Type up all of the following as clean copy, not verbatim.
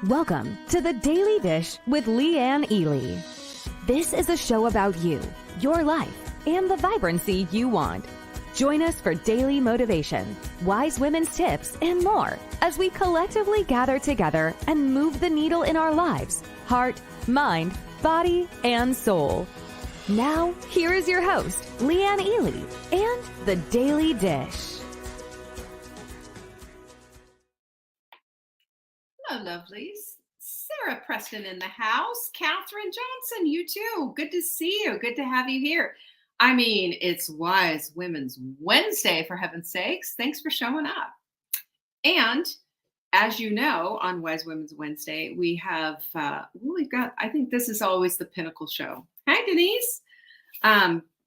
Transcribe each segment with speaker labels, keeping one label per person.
Speaker 1: Welcome to the Daily Dish with Leanne Ely. This is a show about you, your life, and the vibrancy you want. Join us for daily motivation, wise women's tips, and more as we collectively gather together and move the needle in our lives, heart, mind, body, and soul. Now, here is your host, Leanne Ely, and the Daily Dish.
Speaker 2: Hello, lovelies. Sarah Preston in the house. Catherine Johnson, you too. Good to see you. Good to have you here. I mean, it's Wise Women's Wednesday, for heaven's sakes. Thanks for showing up. And as you know, on Wise Women's Wednesday, we have, we've got, I think this is always the pinnacle show. Hi, Denise.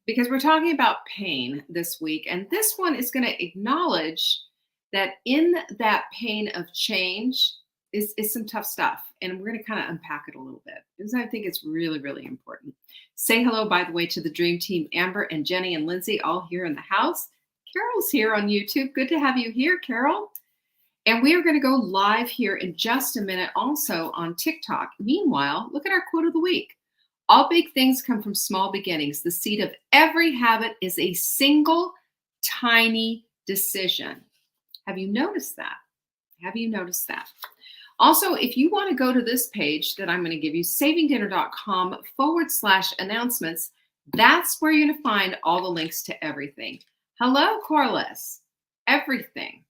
Speaker 2: Because we're talking about pain this week. And this one is going to acknowledge that in that pain of change is some tough stuff. And we're going to kind of unpack it a little bit because I think it's really, really important. Say hello, by the way, to the dream team, Amber and Jenny and Lindsay, all here in the house. Carol's here on YouTube. Good to have you here, Carol. And we are going to go live here in just a minute also on TikTok. Meanwhile, look at our quote of the week. All big things come from small beginnings. The seed of every habit is a single tiny decision. Have you noticed that? Have you noticed that? Also, if you want to go to this page that I'm going to give you, savingdinner.com/announcements, that's where you're going to find all the links to everything. Hello, Corliss. Everything,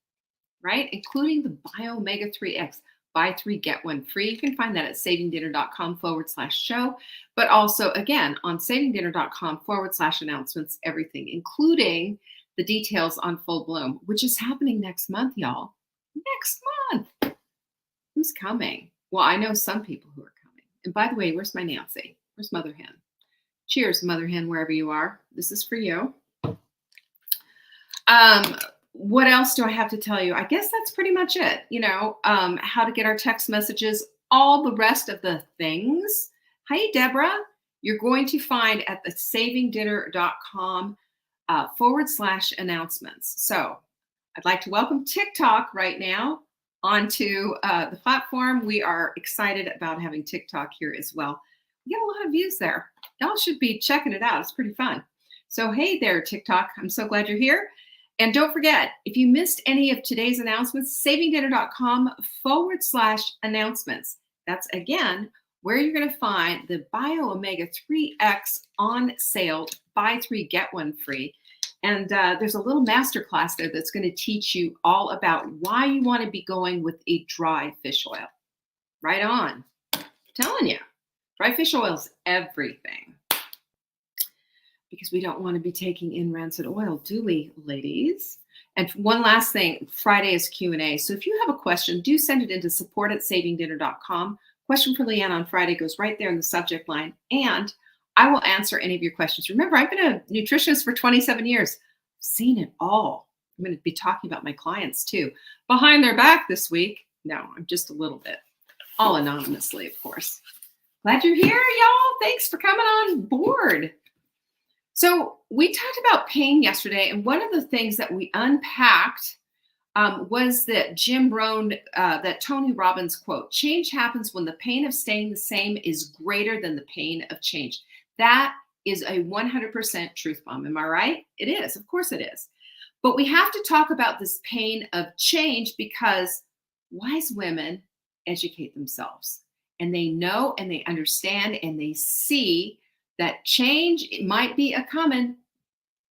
Speaker 2: right? Including the Bio Omega 3X. Buy 3, get 1 free. You can find that at savingdinner.com/show. But also, again, on savingdinner.com/announcements, everything, including the details on Full Bloom, which is happening next month, y'all. Next month. Who's coming? Well, I know some people who are coming. And by the way, where's my Nancy? Where's Mother Hen? Cheers, Mother Hen, wherever you are. This is for you. What else do I have to tell you? I guess that's pretty much it. You know, how to get our text messages, all the rest of the things. Hi, Deborah. You're going to find at the savingdinner.com/announcements. So I'd like to welcome TikTok right now onto the platform. We are excited about having TikTok here as well. We get a lot of views there. Y'all should be checking it out. It's pretty fun. So hey there, TikTok. I'm so glad you're here. And don't forget, if you missed any of today's announcements, savingdinner.com/announcements. That's, again, where you're going to find the Bio Omega 3X on sale. Buy 3, get 1 free. And there's a little masterclass there that's going to teach you all about why you want to be going with a dry fish oil. Right on. I'm telling you, dry fish oil is everything. Because we don't want to be taking in rancid oil, do we, ladies? And one last thing, Friday is Q&A. So if you have a question, do send it into support@savingdinner.com. Question for Leanne on Friday goes right there in the subject line. And I will answer any of your questions. Remember, I've been a nutritionist for 27 years. I've seen it all. I'm going to be talking about my clients too. Behind their back this week. No, I'm just a little bit. All anonymously, of course. Glad you're here, y'all. Thanks for coming on board. So we talked about pain yesterday, and one of the things that we unpacked was that Jim Rohn, that Tony Robbins quote, change happens when the pain of staying the same is greater than the pain of change. That is a 100% truth bomb. Am I right? It is. Of course it is. But we have to talk about this pain of change because wise women educate themselves. And they know and they understand and they see that change, it might be a coming,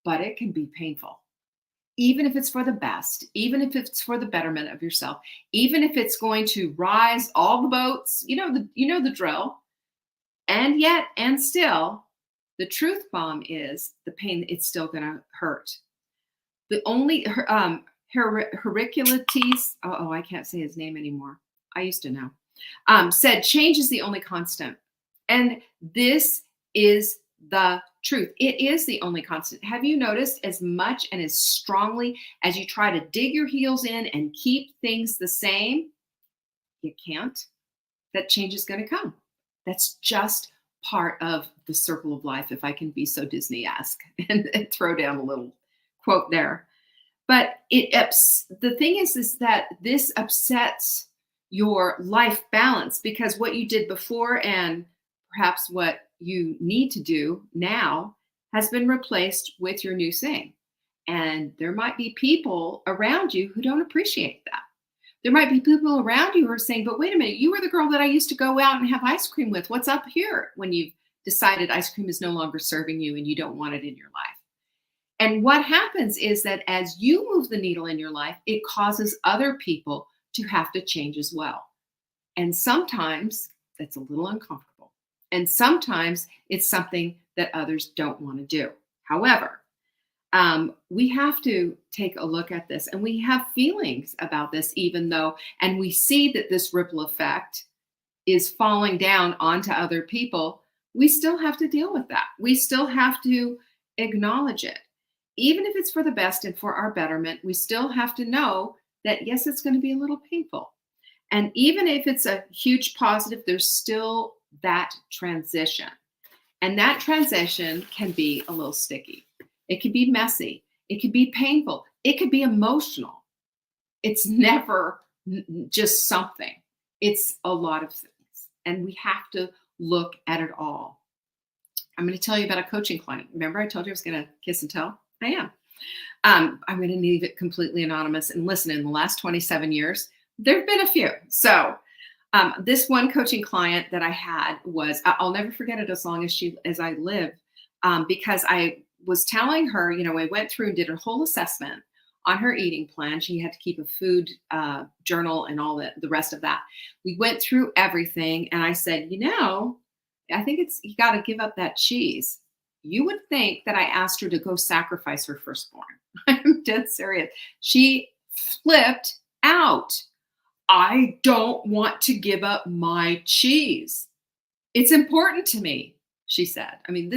Speaker 2: but it can be painful. Even if it's for the best, even if it's for the betterment of yourself, even if it's going to rise all the boats, you know the drill. And yet, and still, the truth bomb is the pain, it's still going to hurt. The only, Heraclitus, I can't say his name anymore. I used to know, said change is the only constant. And this is the truth. It is the only constant. Have you noticed as much and as strongly as you try to dig your heels in and keep things the same, you can't? That change is going to come. That's just part of the circle of life, if I can be so Disney-esque and throw down a little quote there. But the thing is that this upsets your life balance, because what you did before and perhaps what you need to do now has been replaced with your new thing. And there might be people around you who don't appreciate that. There might be people around you who are saying, but wait a minute, you were the girl that I used to go out and have ice cream with. What's up here? When you've decided ice cream is no longer serving you and you don't want it in your life. And what happens is that as you move the needle in your life, it causes other people to have to change as well. And sometimes that's a little uncomfortable. And sometimes it's something that others don't want to do. However, we have to take a look at this, and we have feelings about this, even though, and we see that this ripple effect is falling down onto other people. We still have to deal with that. We still have to acknowledge it. Even if it's for the best and for our betterment, we still have to know that, yes, it's going to be a little painful. And even if it's a huge positive, there's still that transition. And that transition can be a little sticky. It can be messy. It can be painful. It could be emotional. It's never just something. It's a lot of things. And we have to look at it all. I'm going to tell you about a coaching client. Remember I told you I was going to kiss and tell? I am. I'm going to leave it completely anonymous. And listen, in the last 27 years, there have been a few. So this one coaching client that I had was, I'll never forget it as long as I live, because I was telling her, I went through and did a whole assessment on her eating plan. She had to keep a food journal and all the rest of that. We went through everything. And I said, I think you got to give up that cheese. You would think that I asked her to go sacrifice her firstborn. I'm dead serious. She flipped out. I don't want to give up my cheese. It's important to me, she said. I mean,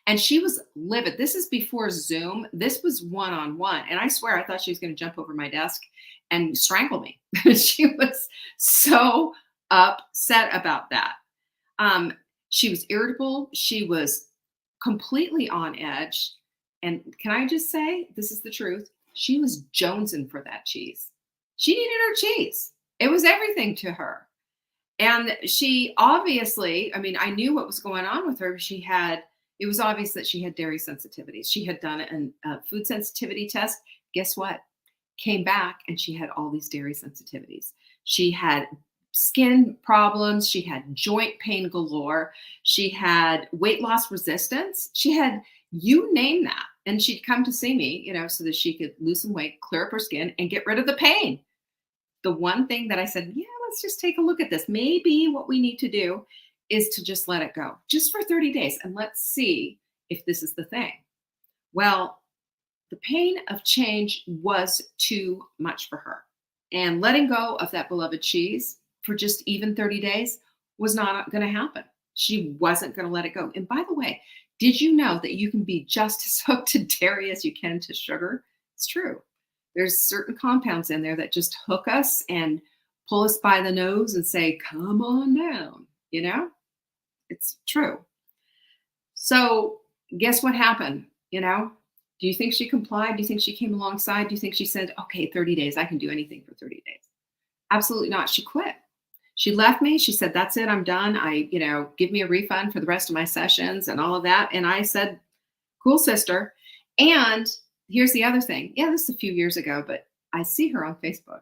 Speaker 2: and she was livid. This is before Zoom. This was one-on-one. And I swear, I thought she was going to jump over my desk and strangle me. She was so upset about that. She was irritable. She was completely on edge. And can I just say, this is the truth. She was jonesing for that cheese. She needed her cheese. It was everything to her. And she obviously, I knew what was going on with her. It was obvious that she had dairy sensitivities. She had done a food sensitivity test. Guess what? Came back and she had all these dairy sensitivities. She had skin problems. She had joint pain galore. She had weight loss resistance. She had, you name that. And she'd come to see me, so that she could lose some weight, clear up her skin, and get rid of the pain. The one thing that I said, let's just take a look at this. Maybe what we need to do is to just let it go, just for 30 days. And let's see if this is the thing. Well, the pain of change was too much for her. And letting go of that beloved cheese for just even 30 days was not going to happen. She wasn't going to let it go. And by the way, did you know that you can be just as hooked to dairy as you can to sugar? It's true. There's certain compounds in there that just hook us and pull us by the nose and say, come on down, It's true. So guess what happened, Do you think she complied? Do you think she came alongside? Do you think she said, okay, 30 days, I can do anything for 30 days? Absolutely not. She quit. She left me. She said, that's it. I'm done. Give me a refund for the rest of my sessions and all of that. And I said, cool, sister. And here's the other thing. Yeah, this is a few years ago, but I see her on Facebook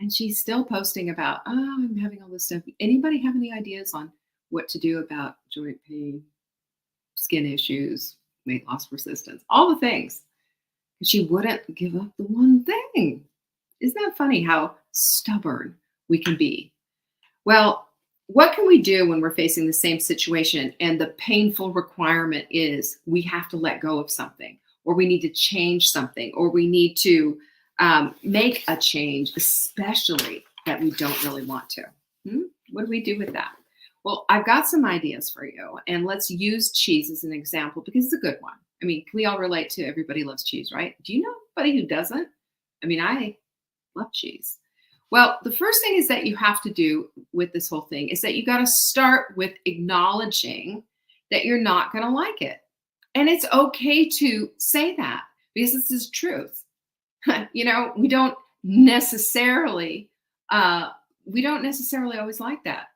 Speaker 2: and she's still posting about, I'm having all this stuff. Anybody have any ideas on what to do about joint pain, skin issues, weight loss resistance, all the things? She wouldn't give up the one thing. Isn't that funny how stubborn we can be? Well, what can we do when we're facing the same situation and the painful requirement is we have to let go of something, or we need to change something, or we need to make a change, especially that we don't really want to? What do we do with that? Well, I've got some ideas for you, and let's use cheese as an example because it's a good one. Can we all relate to everybody loves cheese, right? Do you know anybody who doesn't? I love cheese. Well, the first thing is that you have to do with this whole thing is that you got to start with acknowledging that you're not going to like it. And it's okay to say that because this is truth. We don't necessarily we don't necessarily always like that.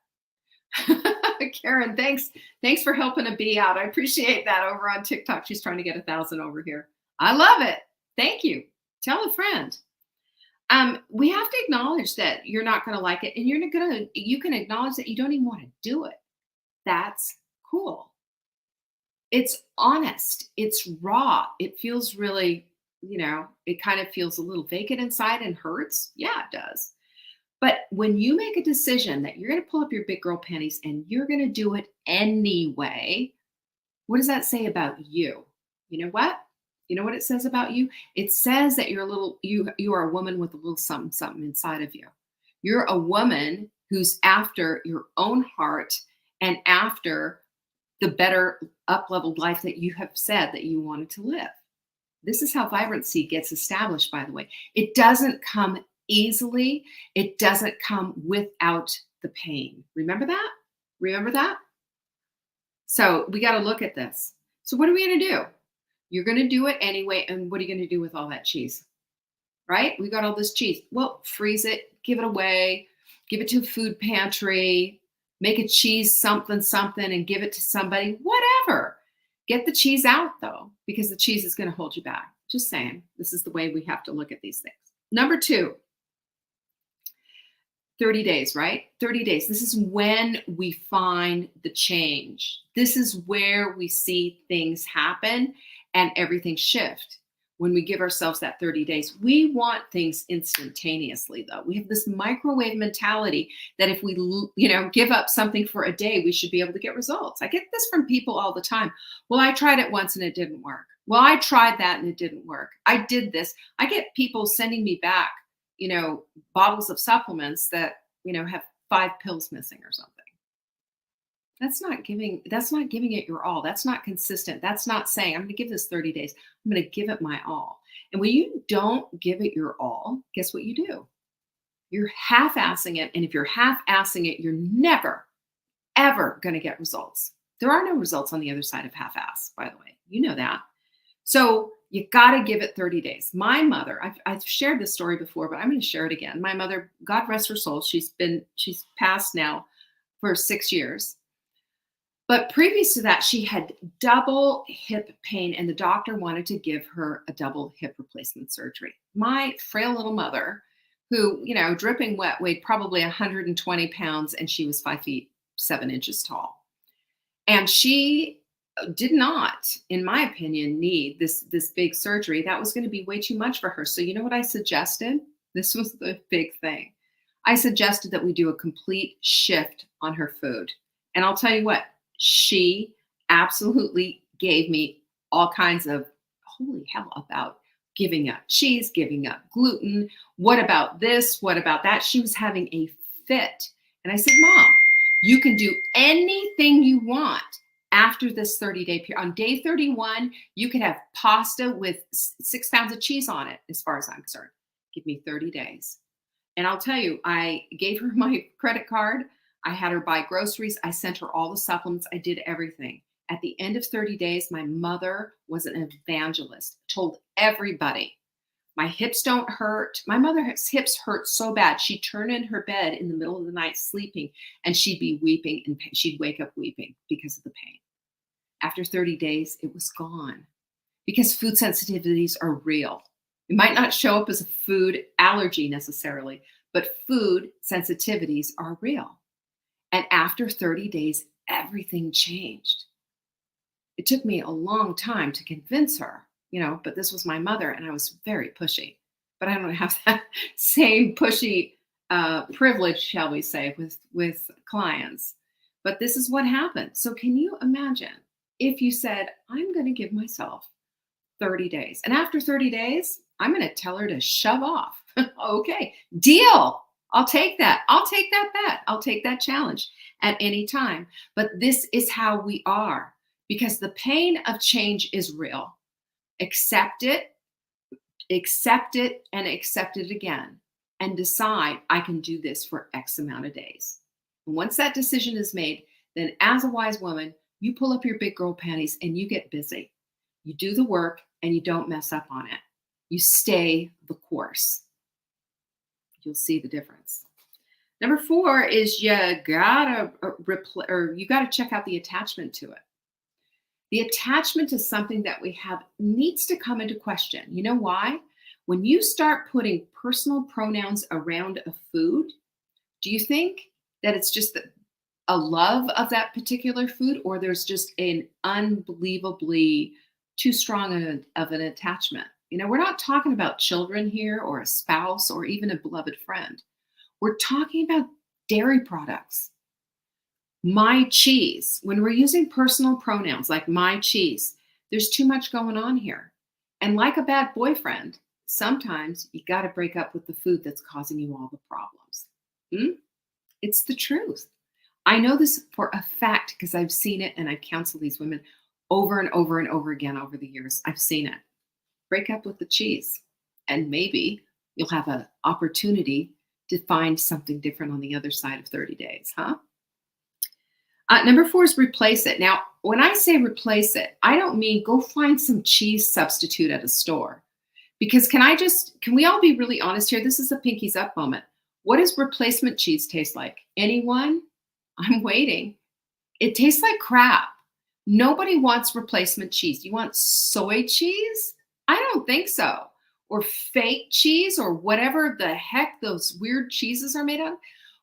Speaker 2: Karen, thanks for helping a bee out. I appreciate that over on TikTok. She's trying to get 1,000 over here. I love it. Thank you. Tell a friend. We have to acknowledge that you're not going to like it, and you can acknowledge that you don't even want to do it. That's cool. It's honest. It's raw. It feels really, it kind of feels a little vacant inside and hurts. Yeah, it does. But when you make a decision that you're going to pull up your big girl panties and you're going to do it anyway, what does that say about you? You know what? You know what it says about you? It says that you are a woman with a little something, something inside of you. You're a woman who's after your own heart and after the better up-leveled life that you have said that you wanted to live. This is how vibrancy gets established, by the way. It doesn't come easily. It doesn't come without the pain. Remember that? Remember that? So we got to look at this. So what are we going to do? You're going to do it anyway. And what are you going to do with all that cheese? Right? We got all this cheese. Well, freeze it, give it away, give it to a food pantry, make a cheese something and give it to somebody, whatever. Get the cheese out though, because the cheese is going to hold you back. Just saying, this is the way we have to look at these things. Number 2, 30 days, right? 30 days. This is when we find the change. This is where we see things happen and everything shift. When we give ourselves that 30 days, we want things instantaneously though. We have this microwave mentality that if we, give up something for a day, we should be able to get results. I get this from people all the time. Well, I tried it once and it didn't work. Well, I tried that and it didn't work. I did this. I get people sending me back, bottles of supplements that, have 5 pills missing or something. That's not giving it your all. That's not consistent. That's not saying, I'm going to give this 30 days. I'm going to give it my all. And when you don't give it your all, guess what you do? You're half-assing it. And if you're half-assing it, you're never, ever going to get results. There are no results on the other side of half-ass, by the way. You know that. So you got to give it 30 days. My mother, I've shared this story before, but I'm going to share it again. My mother, God rest her soul, she's passed now for 6 years. But previous to that, she had double hip pain, and the doctor wanted to give her a double hip replacement surgery. My frail little mother, who, dripping wet, weighed probably 120 pounds, and she was 5 feet 7 inches tall. And she did not, in my opinion, need this big surgery. That was going to be way too much for her. So you know what I suggested? This was the big thing. I suggested that we do a complete shift on her food. And I'll tell you what, she absolutely gave me all kinds of holy hell about giving up cheese, giving up gluten. What about this? What about that? She was having a fit. And I said, Mom, you can do anything you want after this 30-day period. On day 31, you could have pasta with 6 pounds of cheese on it, as far as I'm concerned. Give me 30 days. And I'll tell you, I gave her my credit card. I had her buy groceries. I sent her all the supplements. I did everything. At the end of 30 days, my mother was an evangelist, told everybody, my hips don't hurt. My mother's hips hurt so bad. She'd turn in her bed in the middle of the night sleeping, and she'd be weeping, and she'd wake up weeping because of the pain. After 30 days, it was gone, because food sensitivities are real. It might not show up as a food allergy necessarily, but food sensitivities are real. And after 30 days, everything changed. It took me a long time to convince her, but this was my mother, and I was very pushy. But I don't have that same pushy privilege, shall we say, with clients. But this is what happened. So can you imagine if you said, I'm going to give myself 30 days. And after 30 days, I'm going to tell her to shove off. Okay, deal. I'll take that. I'll take that bet. I'll take that challenge at any time. But this is how we are, because the pain of change is real. Accept it, and accept it again, and decide I can do this for X amount of days. And once that decision is made, then as a wise woman, you pull up your big girl panties and you get busy. You do the work and you don't mess up on it. You stay the course. You'll see the difference. Number 4 is you gotta you gotta check out the attachment to it. The attachment to something that we have needs to come into question. You know why? When you start putting personal pronouns around a food, do you think that it's just a love of that particular food, or there's just an unbelievably too strong of an attachment? You know, we're not talking about children here or a spouse or even a beloved friend. We're talking about dairy products. My cheese. When we're using personal pronouns like my cheese, there's too much going on here. And like a bad boyfriend, sometimes you got to break up with the food that's causing you all the problems. It's the truth. I know this for a fact because I've seen it and I've counseled these women over and over and over again over the years. I've seen it. Break up with the cheese, and maybe you'll have an opportunity to find something different on the other side of 30 days, huh? Number 4 is replace it. Now, when I say replace it, I don't mean go find some cheese substitute at a store. Because can we all be really honest here? This is a pinkies up moment. What does replacement cheese taste like? Anyone? I'm waiting. It tastes like crap. Nobody wants replacement cheese. You want soy cheese? I don't think so. Or fake cheese or whatever the heck those weird cheeses are made of.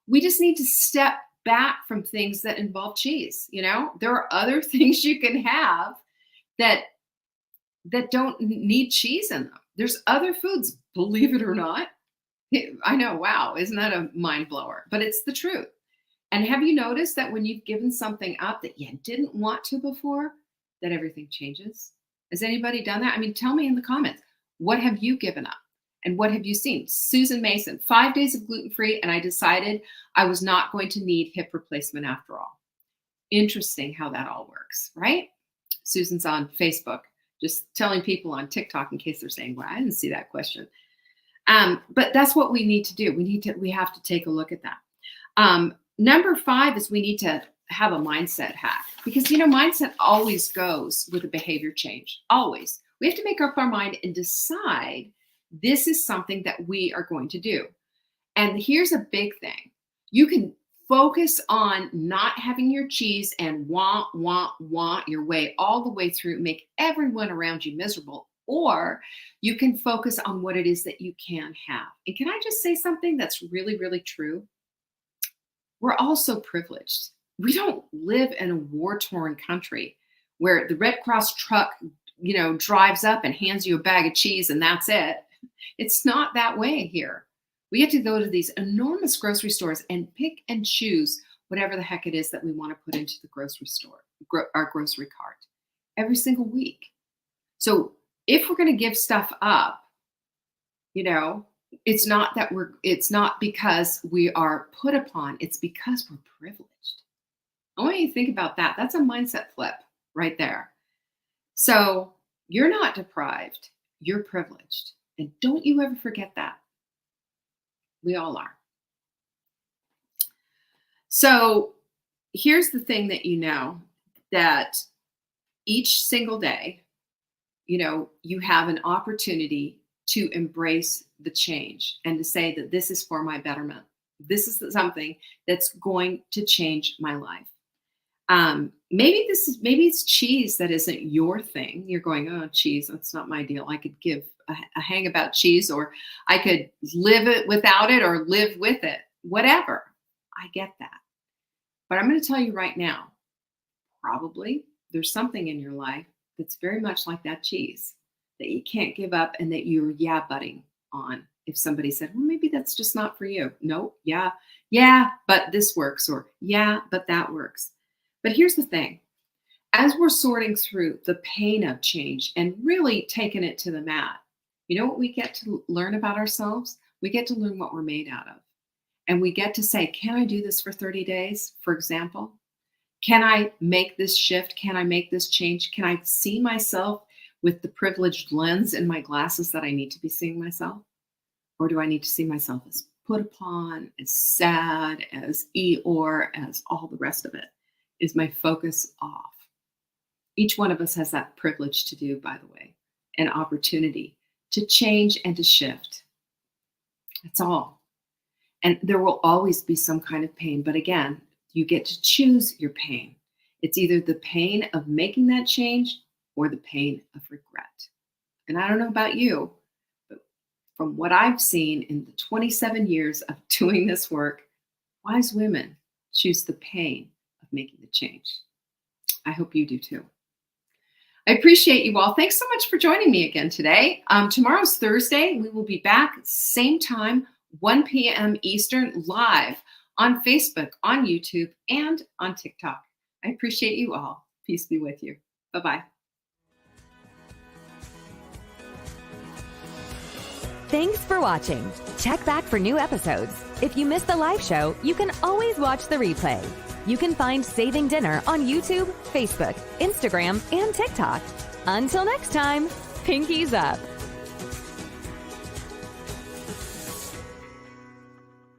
Speaker 2: We just need to step back from things that involve cheese. You know, there are other things you can have that don't need cheese in them. There's other foods, believe it or not. I know, wow, isn't that a mind blower? But it's the truth. And have you noticed that when you've given something up that you didn't want to before, that everything changes? Has anybody done that? I mean, tell me in the comments, what have you given up? And what have you seen? Susan Mason, 5 days of gluten-free, and I decided I was not going to need hip replacement after all. Interesting how that all works, right? Susan's on Facebook, just telling people on TikTok in case they're saying, well, I didn't see that question. But that's what we need to do. We have to take a look at that. Number 5 is we need to have a mindset hack, because, you know, mindset always goes with a behavior change, always. We have to make up our mind and decide this is something that we are going to do. And here's a big thing. You can focus on not having your cheese and want your way all the way through, make everyone around you miserable, or you can focus on what it is that you can have. And can I just say something that's really, really true? We're all so privileged. We don't live in a war-torn country where the Red Cross truck, you know, drives up and hands you a bag of cheese and that's it. It's not that way here. We have to go to these enormous grocery stores and pick and choose whatever the heck it is that we want to put into the grocery store, our grocery cart, every single week. So if we're going to give stuff up, you know, it's not because we are put upon, it's because we're privileged. I want you to think about that. That's a mindset flip right there. So you're not deprived, you're privileged. And don't you ever forget that. We all are. So here's the thing that you know, that each single day, you know, you have an opportunity to embrace the change and to say that this is for my betterment. This is something that's going to change my life. Maybe it's cheese that isn't your thing. You're going, oh, cheese, that's not my deal. I could give a hang about cheese, or I could live it without it or live with it, whatever. I get that. But I'm going to tell you right now, probably there's something in your life that's very much like that cheese that you can't give up and that you're butting on. If somebody said, well, maybe that's just not for you. No, yeah, but this works, or yeah, but that works. But here's the thing. As we're sorting through the pain of change and really taking it to the mat, you know what we get to learn about ourselves? We get to learn what we're made out of. And we get to say, can I do this for 30 days, for example? Can I make this shift? Can I make this change? Can I see myself with the privileged lens in my glasses that I need to be seeing myself? Or do I need to see myself as put upon, as sad, as Eeyore, as all the rest of it? Is my focus off? Each one of us has that privilege to do, by the way, an opportunity to change and to shift. That's all. And there will always be some kind of pain. But again, you get to choose your pain. It's either the pain of making that change or the pain of regret. And I don't know about you, but from what I've seen in the 27 years of doing this work, wise women choose the pain of making the change. I hope you do too. I appreciate you all. Thanks so much for joining me again today. Tomorrow's Thursday. We will be back same time, 1 p.m. Eastern, live on Facebook, on YouTube, and on TikTok. I appreciate you all. Peace be with you. Bye-bye.
Speaker 1: Thanks for watching. Check back for new episodes. If you missed the live show, you can always watch the replay. You can find Saving Dinner on YouTube, Facebook, Instagram, and TikTok. Until next time, pinkies up.